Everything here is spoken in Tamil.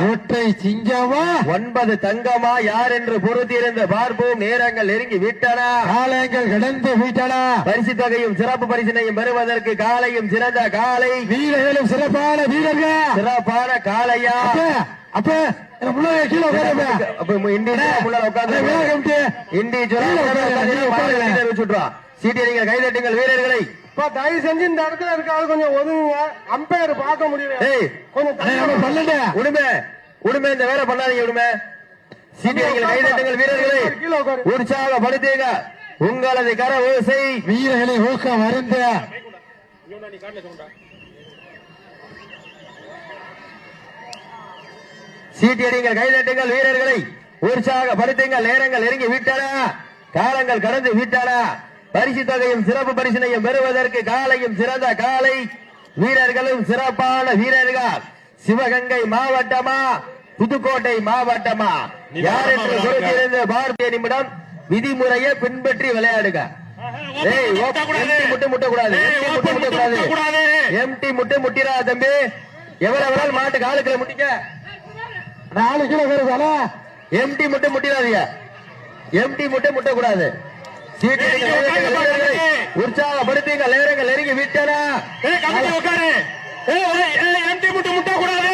ஒற்றை சிங்கமா 9 தங்கமா யார் என்று பொறுத்திருந்து பார்ப்போம். நேரங்கள் நெருங்கி விட்டன, காலங்கள் கடந்து விட்டன. பரிசு தொகையும் சிறப்பு பரிசினையும் பெறுவதற்கு காலையும் சிறந்த காலை, வீரர்களும் சிறப்பான வீரர்கள், சிறப்பான காலையா. அப்ப கீழே சீட்டியடிங்கள், கைதட்டுங்கள் வீரர்களை. தயவு செஞ்சு இந்த இடத்துல இருக்காது கொஞ்சம் ஒதுங்க. அம்பையர் பார்க்க முடியல. கொஞ்சம் உடுமை இந்த வேலை பண்ணாதீங்க. உடுமை சீட்டியடிங்கள், கைதட்டுங்கள் வீரர்களை. உற்சாகப்படுத்துங்க உங்களது கர ஓசை. வீரர்களை ஊக்கம் வருந்த சீட்டியடிங்கள், கைதட்டுங்கள் வீரர்களை. உற்சாகப்படுத்துங்கள். நேரங்கள் நெருங்கி விட்டன, காலங்கள் கடந்து விட்டன. பரிசு தொகையும் சிறப்பு பரிசினையும் பெறுவதற்கு காலையும் சிறந்த காலை, வீரர்களும் சிறப்பான வீரர்கள். சிவகங்கை மாவட்டமா புதுக்கோட்டை மாவட்டமா யார் என்று பொறுத்திருந்து பார்த்திய நிமிடம் விதிமுறையை பின்பற்றி விளையாடுங்க. எம்டி முட்டை முட்டிரா தம்பி. எவ்வளவு மாட்டு காலுக்குள்ள முட்டிக்க 4 கிலோ வருவால. எம்டி முட்டை முட்டிடாதீங்க. எம்டி முட்டை முட்டக்கூடாது. உற்சாகப்படுத்துங்க. நேரங்கள் நெருங்கி விட்டன. முட்டக்கூடாது.